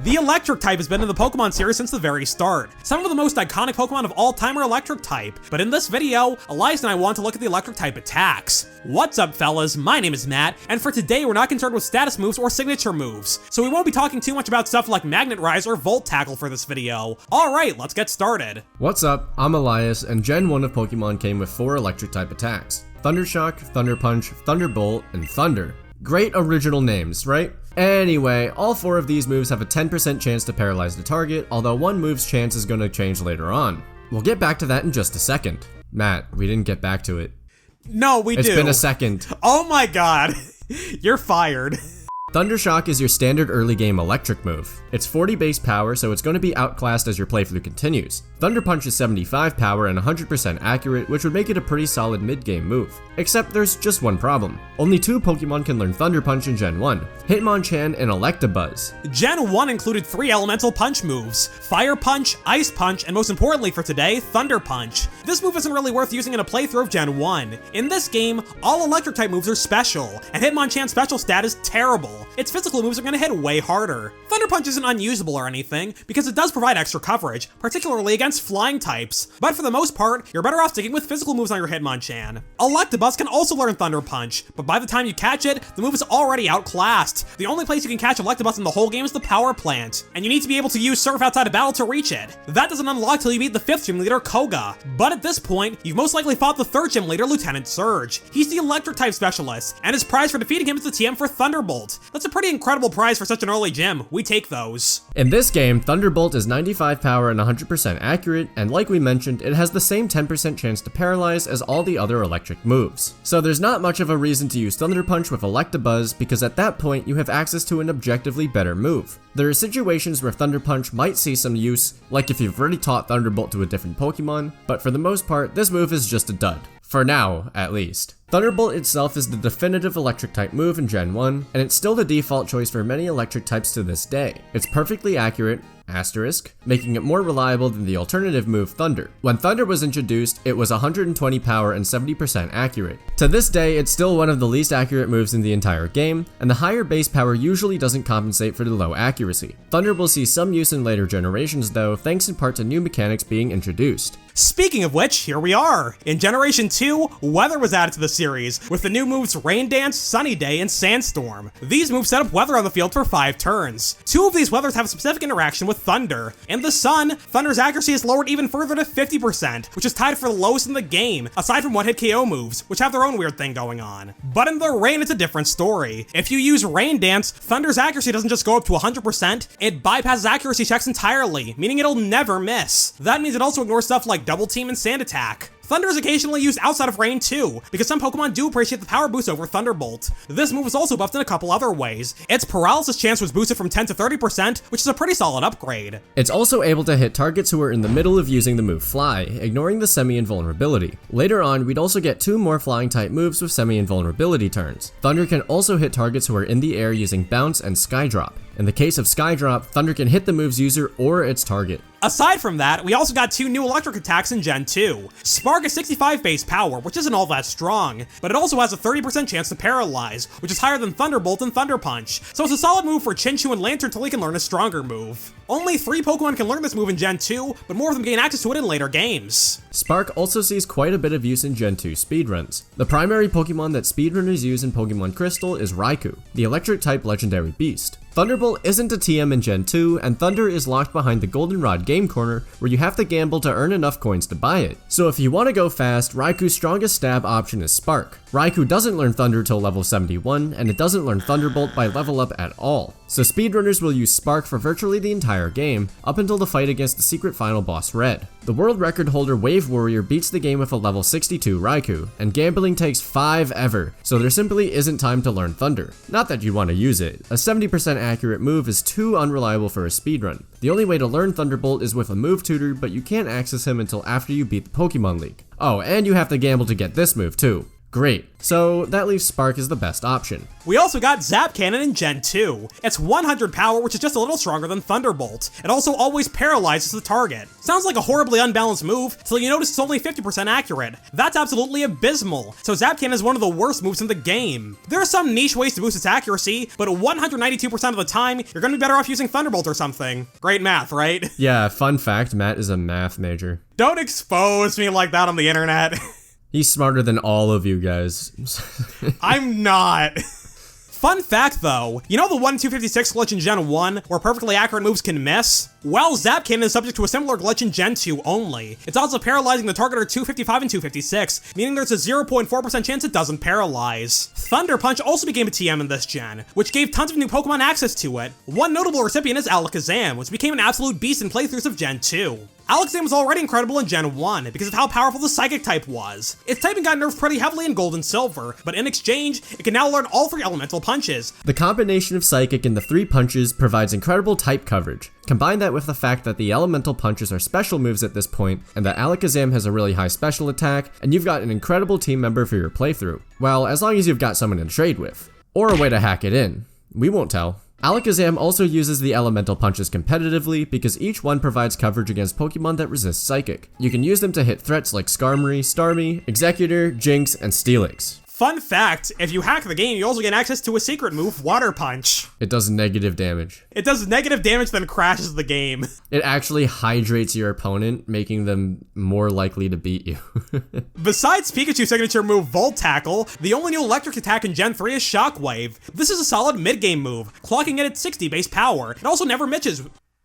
The electric type has been in the Pokemon series since the very start. Some of the most iconic Pokemon of all time are electric type, but in this video, Elias and I want to look at the electric type attacks. What's up fellas, my name is Matt, and for today we're not concerned with status moves or signature moves, so we won't be talking too much about stuff like Magnet Rise or Volt Tackle for this video. Alright, let's get started. What's up, I'm Elias, and Gen 1 of Pokemon came with 4 electric type attacks: Thunder Shock, Thunder Punch, Thunderbolt, and Thunder. Great original names, right? Anyway, all 4 of these moves have a 10% chance to paralyze the target, although one move's chance is going to change later on. We'll get back to that in just a second. Matt, we didn't get back to it. No, we do. It's been a second. Oh my god. You're fired. Thunder Shock is your standard early game electric move. It's 40 base power, so it's going to be outclassed as your playthrough continues. Thunder Punch is 75 power and 100% accurate, which would make it a pretty solid mid-game move. Except there's just one problem. Only 2 Pokemon can learn Thunder Punch in Gen 1, Hitmonchan and Electabuzz. Gen 1 included 3 elemental punch moves: Fire Punch, Ice Punch, and most importantly for today, Thunder Punch. This move isn't really worth using in a playthrough of Gen 1. In this game, all electric type moves are special, and Hitmonchan's special stat is terrible. Its physical moves are going to hit way harder. Thunder Punch isn't unusable or anything, because it does provide extra coverage, particularly against flying types, but for the most part, you're better off sticking with physical moves on your Hitmonchan. Electabuzz can also learn Thunder Punch, but by the time you catch it, the move is already outclassed. The only place you can catch Electabuzz in the whole game is the power plant, and you need to be able to use Surf outside of battle to reach it. That doesn't unlock till you beat the 5th gym leader, Koga, but at this point, you've most likely fought the 3rd gym leader, Lieutenant Surge. He's the electric type specialist, and his prize for defeating him is the TM for Thunderbolt. That's a pretty incredible prize for such an early gym. We take those. In this game, Thunderbolt is 95 power and 100% accurate, and like we mentioned, it has the same 10% chance to paralyze as all the other electric moves. So there's not much of a reason to use Thunder Punch with Electabuzz, because at that point you have access to an objectively better move. There are situations where Thunder Punch might see some use, like if you've already taught Thunderbolt to a different Pokemon, but for the most part, this move is just a dud. For now, at least. Thunderbolt itself is the definitive electric type move in Gen 1, and it's still the default choice for many electric types to this day. It's perfectly accurate, making it more reliable than the alternative move Thunder. When Thunder was introduced, it was 120 power and 70% accurate. To this day, it's still one of the least accurate moves in the entire game, and the higher base power usually doesn't compensate for the low accuracy. Thunder will see some use in later generations though, thanks in part to new mechanics being introduced. Speaking of which, here we are! In Generation 2, Weather was added to the series, with the new moves Rain Dance, Sunny Day, and Sandstorm. These moves set up weather on the field for 5 turns. 2 of these weathers have a specific interaction with Thunder. In the sun, Thunder's accuracy is lowered even further to 50%, which is tied for the lowest in the game, aside from one-hit KO moves, which have their own weird thing going on. But in the rain, it's a different story. If you use Rain Dance, Thunder's accuracy doesn't just go up to 100%, it bypasses accuracy checks entirely, meaning it'll never miss. That means it also ignores stuff like Double Team and Sand Attack. Thunder is occasionally used outside of Rain too, because some Pokemon do appreciate the power boost over Thunderbolt. This move is also buffed in a couple other ways. Its paralysis chance was boosted from 10 to 30%, which is a pretty solid upgrade. It's also able to hit targets who are in the middle of using the move Fly, ignoring the semi-invulnerability. Later on, we'd also get 2 more flying type moves with semi-invulnerability turns. Thunder can also hit targets who are in the air using Bounce and Skydrop. In the case of Skydrop, Thunder can hit the move's user or its target. Aside from that, we also got 2 new electric attacks in Gen 2. Spark is 65 base power, which isn't all that strong, but it also has a 30% chance to paralyze, which is higher than Thunderbolt and Thunder Punch, so it's a solid move for Chinchou and Lantern till he can learn a stronger move. Only 3 Pokemon can learn this move in Gen 2, but more of them gain access to it in later games. Spark also sees quite a bit of use in Gen 2 speedruns. The primary Pokemon that speedrunners use in Pokemon Crystal is Raikou, the electric-type legendary beast. Thunderbolt isn't a TM in Gen 2, and Thunder is locked behind the Goldenrod game corner, where you have to gamble to earn enough coins to buy it. So if you want to go fast, Raikou's strongest stab option is Spark. Raikou doesn't learn Thunder till level 71, and it doesn't learn Thunderbolt by level up at all. So speedrunners will use Spark for virtually the entire game, up until the fight against the secret final boss Red. The world record holder Wave Warrior beats the game with a level 62 Raikou, and gambling takes 5 ever, so there simply isn't time to learn Thunder. Not that you want to use it. A 70% accurate move is too unreliable for a speedrun. The only way to learn Thunderbolt is with a move tutor, but you can't access him until after you beat the Pokemon League. Oh, and you have to gamble to get this move too. Great, so that leaves Spark as the best option. We also got Zap Cannon in Gen 2. It's 100 power, which is just a little stronger than Thunderbolt. It also always paralyzes the target. Sounds like a horribly unbalanced move, till you notice it's only 50% accurate. That's absolutely abysmal, so Zap Cannon is one of the worst moves in the game. There are some niche ways to boost its accuracy, but 192% of the time, you're gonna be better off using Thunderbolt or something. Great math, right? Yeah, fun fact, Matt is a math major. Don't expose me like that on the internet. He's smarter than all of you guys. I'm not. Fun fact though, you know the 1-256 glitch in Gen 1 where perfectly accurate moves can miss? Well, Zap Cannon is subject to a similar glitch in Gen 2 only. Its odds of paralyzing the target are 255 and 256, meaning there's a 0.4% chance it doesn't paralyze. Thunder Punch also became a TM in this gen, which gave tons of new Pokemon access to it. One notable recipient is Alakazam, which became an absolute beast in playthroughs of Gen 2. Alakazam was already incredible in Gen 1 because of how powerful the Psychic type was. Its typing got nerfed pretty heavily in Gold and Silver, but in exchange, it can now learn all 3 elemental punches. The combination of Psychic and the 3 punches provides incredible type coverage. Combine that with the fact that the elemental punches are special moves at this point, and that Alakazam has a really high special attack, and you've got an incredible team member for your playthrough. Well, as long as you've got someone to trade with. Or a way to hack it in. We won't tell. Alakazam also uses the elemental punches competitively because each one provides coverage against Pokemon that resist Psychic. You can use them to hit threats like Skarmory, Starmie, Executor, Jinx, and Steelix. Fun fact, if you hack the game, you also get access to a secret move, Water Punch. It does negative damage. It does negative damage, then crashes the game. It actually hydrates your opponent, making them more likely to beat you. Besides Pikachu's signature move, Volt Tackle, the only new electric attack in Gen 3 is Shockwave. This is a solid mid-game move, clocking it at 60 base power. It also never misses.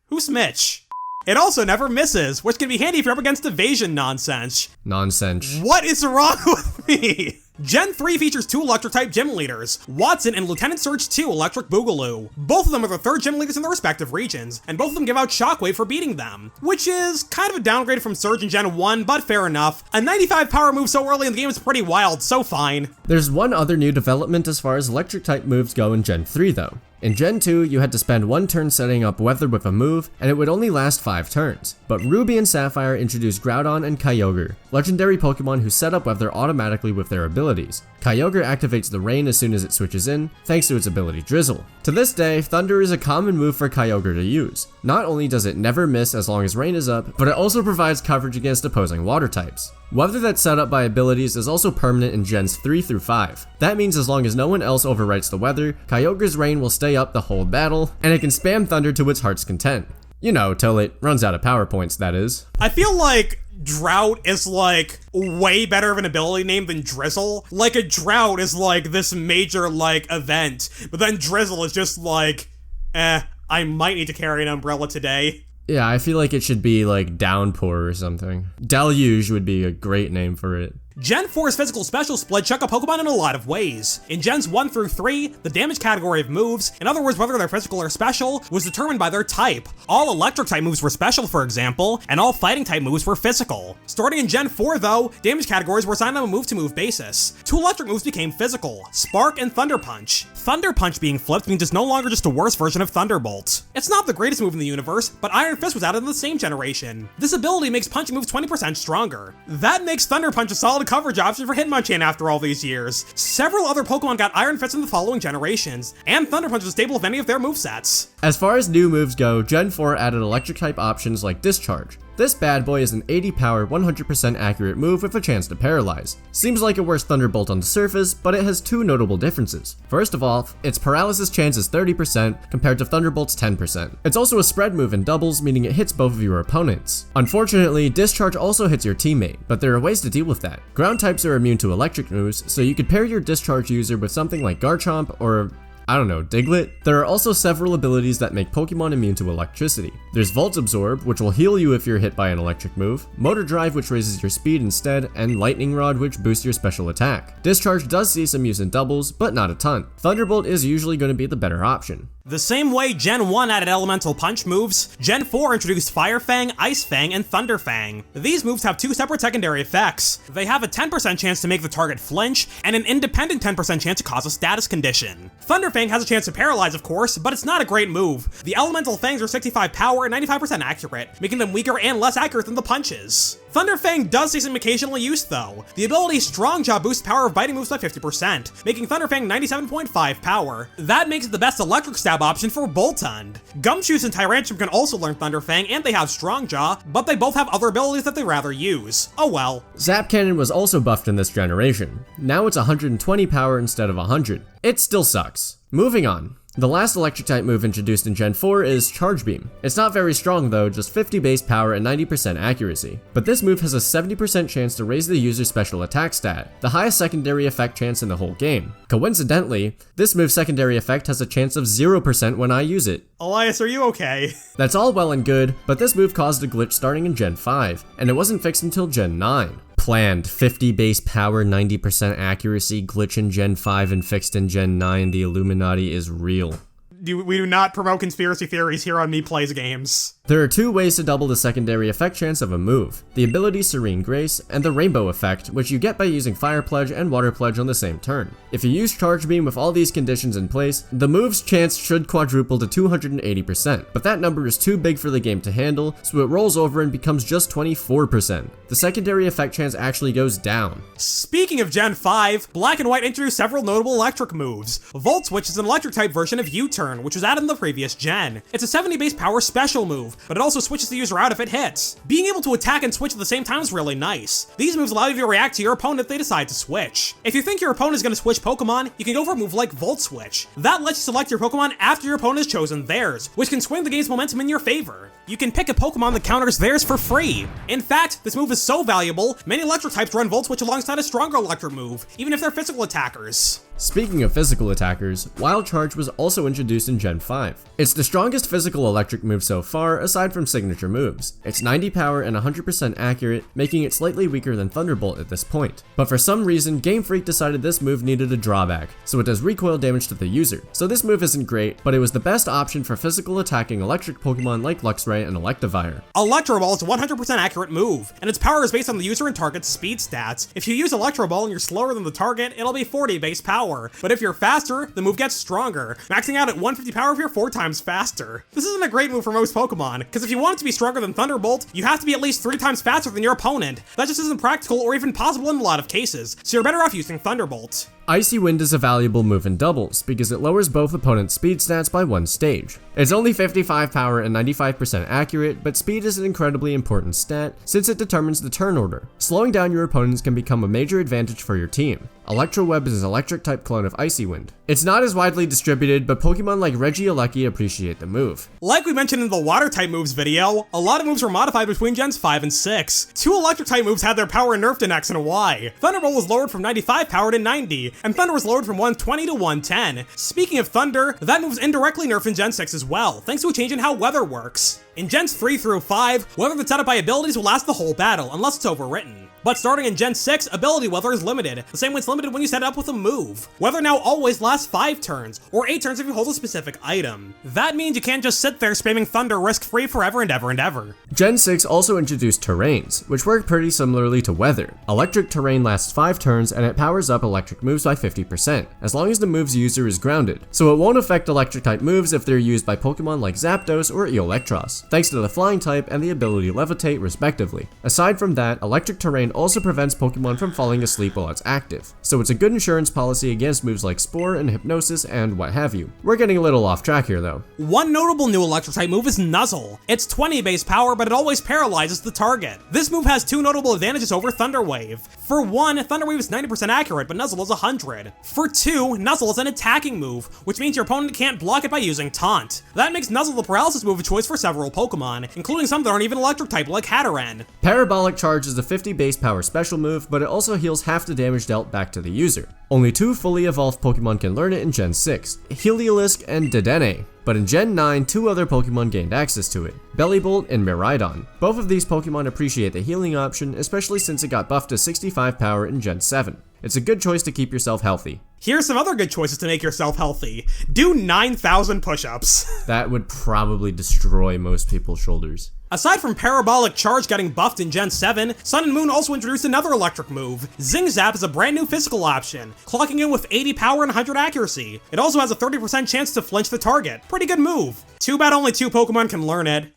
Who's Mitch? It also never misses, which can be handy if you're up against evasion nonsense. Nonsense. What is wrong with me? Gen 3 features 2 electric-type gym leaders, Watson and Lieutenant Surge 2 Electric Boogaloo. Both of them are the 3rd gym leaders in their respective regions, and both of them give out Shockwave for beating them, which is kind of a downgrade from Surge in Gen 1, but fair enough. A 95 power move so early in the game is pretty wild, so fine. There's one other new development as far as electric-type moves go in Gen 3 though. In Gen 2, you had to spend 1 turn setting up Weather with a move, and it would only last 5 turns. But Ruby and Sapphire introduced Groudon and Kyogre, legendary Pokemon who set up Weather automatically with their abilities. Kyogre activates the rain as soon as it switches in, thanks to its ability Drizzle. To this day, Thunder is a common move for Kyogre to use. Not only does it never miss as long as rain is up, but it also provides coverage against opposing water types. Weather that's set up by abilities is also permanent in Gens 3 through 5. That means as long as no one else overwrites the weather, Kyogre's rain will stay up the whole battle, and it can spam Thunder to its heart's content. You know, till it runs out of power points, that is. I feel like Drought is like way better of an ability name than Drizzle. Like a Drought is like this major like event, but then Drizzle is just like, I might need to carry an umbrella today. Yeah, I feel like it should be like Downpour or something. Deluge would be a great name for it. Gen 4's physical special split check a Pokemon in a lot of ways. In Gens 1 through 3, the damage category of moves, in other words whether they're physical or special, was determined by their type. All electric type moves were special, for example, and all fighting type moves were physical. Starting in Gen 4 though, damage categories were assigned on a move-to-move basis. 2 electric moves became physical, Spark and Thunder Punch. Thunder Punch being flipped means it's no longer just a worse version of Thunderbolt. It's not the greatest move in the universe, but Iron Fist was added in the same generation. This ability makes punching moves 20% stronger. That makes Thunder Punch a solid coverage option for Hitmonchan after all these years. Several other Pokemon got Iron Fist in the following generations, and Thunder Punch was stable with any of their movesets. As far as new moves go, Gen 4 added electric type options like Discharge. This bad boy is an 80 power, 100% accurate move with a chance to paralyze. Seems like a worse Thunderbolt on the surface, but it has 2 notable differences. First of all, its paralysis chance is 30% compared to Thunderbolt's 10%. It's also a spread move in doubles, meaning it hits both of your opponents. Unfortunately, Discharge also hits your teammate, but there are ways to deal with that. Ground types are immune to electric moves, so you could pair your Discharge user with something like Garchomp or I don't know, Diglett? There are also several abilities that make Pokemon immune to electricity. There's Volt Absorb, which will heal you if you're hit by an electric move, Motor Drive, which raises your speed instead, and Lightning Rod, which boosts your special attack. Discharge does see some use in doubles, but not a ton. Thunderbolt is usually going to be the better option. The same way Gen 1 added elemental punch moves, Gen 4 introduced Fire Fang, Ice Fang, and Thunder Fang. These moves have 2 separate secondary effects. They have a 10% chance to make the target flinch, and an independent 10% chance to cause a status condition. Thunder Fang has a chance to paralyze, of course, but it's not a great move. The elemental fangs are 65 power and 95% accurate, making them weaker and less accurate than the punches. Thunder Fang does see some occasional use though. The ability Strong Jaw boosts power of biting moves by 50%, making Thunder Fang 97.5 power. That makes it the best electric stab option for Boltund. Gumshoos and Tyrantrum can also learn Thunder Fang and they have Strong Jaw, but they both have other abilities that they rather use. Oh well. Zap Cannon was also buffed in this generation. Now it's 120 power instead of 100. It still sucks. Moving on. The last electric type move introduced in Gen 4 is Charge Beam. It's not very strong though, just 50 base power and 90% accuracy. But this move has a 70% chance to raise the user's special attack stat, the highest secondary effect chance in the whole game. Coincidentally, this move's secondary effect has a chance of 0% when I use it. Elias, are you okay? That's all well and good, but this move caused a glitch starting in Gen 5, and it wasn't fixed until Gen 9. Planned 50 base power, 90% accuracy, glitch in Gen 5 and fixed in Gen 9, the Illuminati is real. We do not promote conspiracy theories here on MEPlaysGames. There are two ways to double the secondary effect chance of a move, the ability Serene Grace and the Rainbow effect, which you get by using Fire Pledge and Water Pledge on the same turn. If you use Charge Beam with all these conditions in place, the move's chance should quadruple to 280%, but that number is too big for the game to handle, so it rolls over and becomes just 24%. The secondary effect chance actually goes down. Speaking of Gen 5, Black and White introduced several notable electric moves. Volt Switch is an electric type version of U-Turn, which was added in the previous gen. It's a 70 base power special move, but it also switches the user out if it hits. Being able to attack and switch at the same time is really nice. These moves allow you to react to your opponent if they decide to switch. If you think your opponent is going to switch Pokemon, you can go for a move like Volt Switch. That lets you select your Pokemon after your opponent has chosen theirs, which can swing the game's momentum in your favor. You can pick a Pokemon that counters theirs for free. In fact, this move is so valuable, many electric types run Volt Switch alongside a stronger electric move, even if they're physical attackers. Speaking of physical attackers, Wild Charge was also introduced in Gen 5. It's the strongest physical electric move so far, aside from signature moves. It's 90 power and 100% accurate, making it slightly weaker than Thunderbolt at this point. But for some reason, Game Freak decided this move needed a drawback, so it does recoil damage to the user. So this move isn't great, but it was the best option for physical attacking electric Pokemon like Luxray and Electivire. Electro Ball is a 100% accurate move, and its power is based on the user and target's speed stats. If you use Electro Ball and you're slower than the target, it'll be 40 base power. But if you're faster, the move gets stronger, maxing out at 150 power if you're 4 times faster. This isn't a great move for most Pokemon, because if you want it to be stronger than Thunderbolt, you have to be at least 3 times faster than your opponent. That just isn't practical or even possible in a lot of cases, so you're better off using Thunderbolt. Icy Wind is a valuable move in doubles, because it lowers both opponents' speed stats by 1 stage. It's only 55 power and 95% accurate, but speed is an incredibly important stat, since it determines the turn order. Slowing down your opponents can become a major advantage for your team. Electro Web is an electric type clone of Icy Wind. It's not as widely distributed, but Pokemon like Regieleki appreciate the move. Like we mentioned in the water type moves video, a lot of moves were modified between gens 5 and 6. 2 electric type moves had their power nerfed in X and Y. Thunderbolt was lowered from 95 power to 90, and Thunder was lowered from 120 to 110. Speaking of Thunder, that move's indirectly nerfed in Gen 6 as well, thanks to a change in how weather works. In Gens 3 through 5, weather that's set up by abilities will last the whole battle, unless it's overwritten. But starting in Gen 6, ability weather is limited, the same way it's limited when you set it up with a move. Weather now always lasts 5 turns, or 8 turns if you hold a specific item. That means you can't just sit there spamming Thunder risk-free forever and ever and ever. Gen 6 also introduced terrains, which work pretty similarly to weather. Electric terrain lasts 5 turns and it powers up electric moves by 50%, as long as the move's user is grounded, so it won't affect electric type moves if they're used by Pokemon like Zapdos or Electros, thanks to the flying type and the ability Levitate respectively. Aside from that, electric terrain also prevents Pokemon from falling asleep while it's active, so it's a good insurance policy against moves like Spore and Hypnosis and what have you. We're getting a little off track here though. One notable new electric type move is Nuzzle. It's 20 base power, but it always paralyzes the target. This move has 2 notable advantages over Thunder Wave. For 1, Thunder Wave is 90% accurate, but Nuzzle is 100. For 2, Nuzzle is an attacking move, which means your opponent can't block it by using Taunt. That makes Nuzzle the paralysis move of choice for several Pokemon, including some that aren't even electric type like Hatterene. Parabolic Charge is a 50 base power special move, but it also heals half the damage dealt back to the user. Only 2 fully evolved Pokemon can learn it in Gen 6, Heliolisk and Dedenne. But in Gen 9, 2 other Pokemon gained access to it, Bellibolt and Miraidon. Both of these Pokemon appreciate the healing option, especially since it got buffed to 65 power in Gen 7. It's a good choice to keep yourself healthy. Here's some other good choices to make yourself healthy. Do 9,000 push-ups. That would probably destroy most people's shoulders. Aside from Parabolic Charge getting buffed in Gen 7, Sun and Moon also introduced another electric move. Zing Zap is a brand new physical option, clocking in with 80 power and 100 accuracy. It also has a 30% chance to flinch the target. Pretty good move. Too bad only 2 Pokemon can learn it.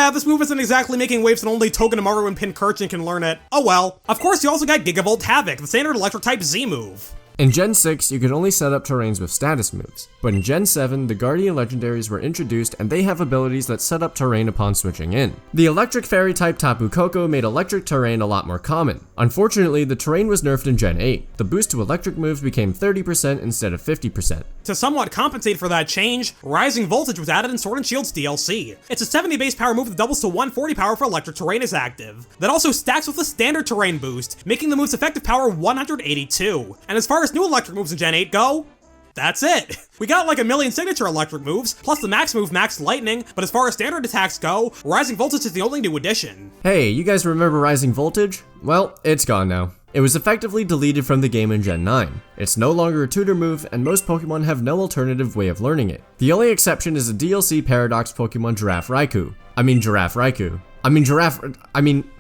Yeah, this move isn't exactly making waves and only Togedemaru and Pincurchin can learn it. Oh well. Of course, you also got Gigavolt Havoc, the standard electric type Z move. In Gen 6, you could only set up terrains with status moves, but in Gen 7, the Guardian Legendaries were introduced and they have abilities that set up terrain upon switching in. The electric fairy type Tapu Koko made electric terrain a lot more common. Unfortunately, the terrain was nerfed in Gen 8. The boost to electric moves became 30% instead of 50%. To somewhat compensate for that change, Rising Voltage was added in Sword and Shield's DLC. It's a 70 base power move that doubles to 140 power for electric terrain is active. That also stacks with a standard terrain boost, making the move's effective power 182. And as far as new electric moves in Gen 8 go, that's it. We got like a million signature electric moves, plus the max move Max Lightning, but as far as standard attacks go, Rising Voltage is the only new addition. Hey, you guys remember Rising Voltage? Well, it's gone now. It was effectively deleted from the game in Gen 9. It's no longer a tutor move, and most Pokemon have no alternative way of learning it. The only exception is a DLC Paradox Pokemon Giraffe Raikou.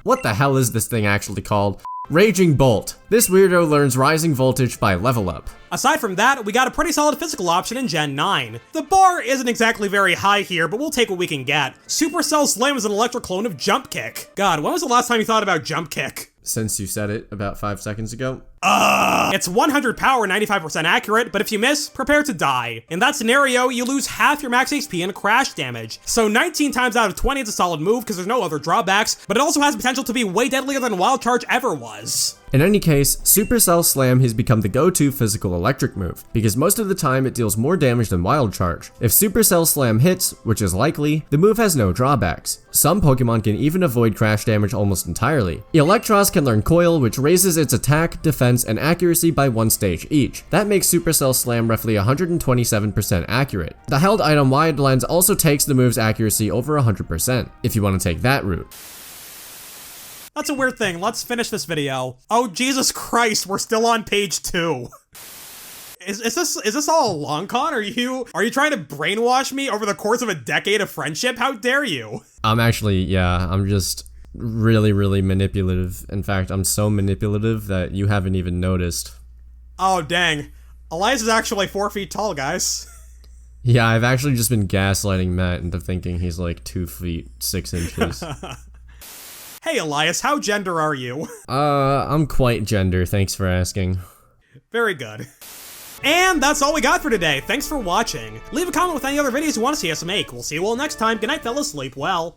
What the hell is this thing actually called? Raging Bolt. This weirdo learns Rising Voltage by level up. Aside from that, we got a pretty solid physical option in Gen 9. The bar isn't exactly very high here, but we'll take what we can get. Supercell Slam is an electric clone of Jump Kick. God, when was the last time you thought about Jump Kick? Since you said it about 5 seconds ago. It's 100 power, 95% accurate, but if you miss, prepare to die. In that scenario, you lose half your max HP and crash damage. So 19 times out of 20 it's a solid move because there's no other drawbacks, but it also has potential to be way deadlier than Wild Charge ever was. In any case, Supercell Slam has become the go-to physical electric move, because most of the time it deals more damage than Wild Charge. If Supercell Slam hits, which is likely, the move has no drawbacks. Some Pokemon can even avoid crash damage almost entirely. Eelektross can learn Coil, which raises its attack, defense, and accuracy by 1 stage each. That makes Supercell Slam roughly 127% accurate. The held item Wide Lens also takes the move's accuracy over 100%, if you want to take that route. That's a weird thing. Let's finish this video. Oh, Jesus Christ, we're still on page 2. Is this all a long con? Are you trying to brainwash me over the course of a decade of friendship? How dare you? I'm just really manipulative. In fact, I'm so manipulative that you haven't even noticed. Oh, dang. Elias is actually 4 feet tall, guys. Yeah, I've actually just been gaslighting Matt into thinking he's like 2 feet 6 inches. Hey Elias, how gender are you? I'm quite gender, thanks for asking. Very good. And that's all we got for today. Thanks for watching. Leave a comment with any other videos you want to see us make. We'll see you all next time. Good night, fellas. Sleep well.